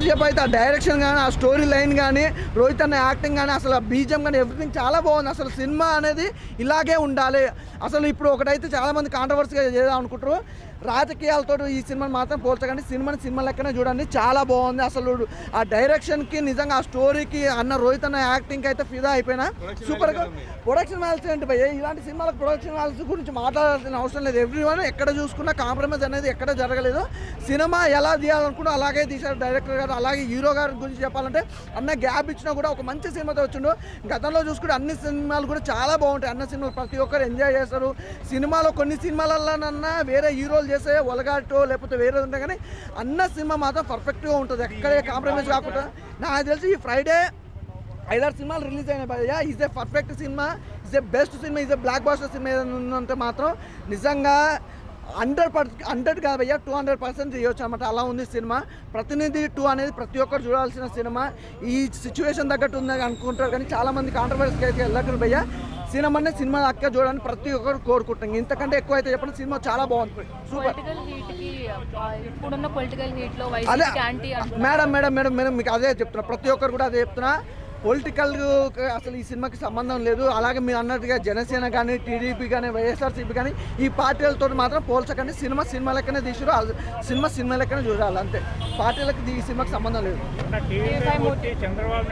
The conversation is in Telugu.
ఎంతసేపు అయితే ఆ డైరెక్షన్ కానీ ఆ స్టోరీ లైన్ కానీ రోహిత్ అన్న యాక్టింగ్ కానీ అసలు ఆ బీజం కానీ ఎవ్రీథింగ్ చాలా బాగుంది. అసలు సినిమా అనేది ఇలాగే ఉండాలి. అసలు ఇప్పుడు ఒకటైతే చాలామంది కాంట్రవర్సీగా చేద్దాం అనుకుంటారు, రాజకీయాలతో ఈ సినిమాని మాత్రం పోల్చకండి. సినిమా లెక్కనే చూడండి, చాలా బాగుంది. అసలు ఆ డైరెక్షన్కి నిజంగా ఆ స్టోరీకి అన్న రోహిత్ అన్న యాక్టింగ్కి అయితే ఫిదా అయిపోయినా. సూపర్గా ప్రొడక్షన్ వాల్యూస్ ఏంటి భయ్య, ఇలాంటి సినిమాలకు ప్రొడక్షన్ వాల్యూస్ గురించి మాట్లాడాల్సిన అవసరం లేదు. ఎవ్రీవన్ ఎక్కడ చూసుకున్నా కాంప్రమైజ్ అనేది ఎక్కడ జరగలేదు. సినిమా ఎలా తీయాలనుకున్నా అలాగే తీశారు డైరెక్టర్ గారు. అలాగే హీరో గారి గురించి చెప్పాలంటే అన్న గ్యాప్ ఇచ్చినా కూడా ఒక మంచి సినిమాతో వచ్చిండు. గతంలో చూసుకుంటే అన్ని సినిమాలు కూడా చాలా బాగుంటాయి. అన్న సినిమాలు ప్రతి ఒక్కరు ఎంజాయ్ చేస్తారు. సినిమాలో కొన్ని సినిమాలలోనన్నా వేరే హీరోలు చేసే ఒలగాటో లేకపోతే వేరే ఉంటాయి, కానీ అన్న సినిమా మాత్రం పర్ఫెక్ట్గా ఉంటుంది, ఎక్కడే కాంప్రమైజ్ కాకుండా. నాకు తెలిసి ఈ ఫ్రైడే 5-6 సినిమాలు రిలీజ్ అయినాయి భయ్య. Is a perfect cinema, is a best cinema, is a blockbuster cinema ఏదైనా ఉందంటే మాత్రం నిజంగా 100 కాదు భయ్య, 200% చేయొచ్చు అనమాట. అలా ఉంది సినిమా. ప్రతినిధి 2 అనేది ప్రతి ఒక్కరు చూడాల్సిన సినిమా. ఈ సిచ్యువేషన్ తగ్గట్టు ఉందని అనుకుంటారు, కానీ చాలామంది కాంట్రవర్సీకి అయితే వెళ్ళకండి భయ్య. సినిమా అక్క చూడడానికి ప్రతి ఒక్కరు కోరుకుంటాం. ఇంతకంటే ఎక్కువ అయితే చెప్పండి, సినిమా చాలా బాగుంది, సూపర్. అదే మేడం మీకు అదే చెప్తున్నా, ప్రతి ఒక్కరు కూడా అదే చెప్తున్నా. పొలిటికల్ అసలు ఈ సినిమాకి సంబంధం లేదు. అలాగే మీరు అన్నట్టుగా జనసేన కానీ టీడీపీ కానీ వైఎస్ఆర్సీపీ కానీ ఈ పార్టీలతో మాత్రం పోల్చకండి. సినిమా లెక్కనే తీసారు, సినిమా లెక్కనే చూడాలి అంతే. పార్టీలకు ఈ సినిమాకి సంబంధం లేదు.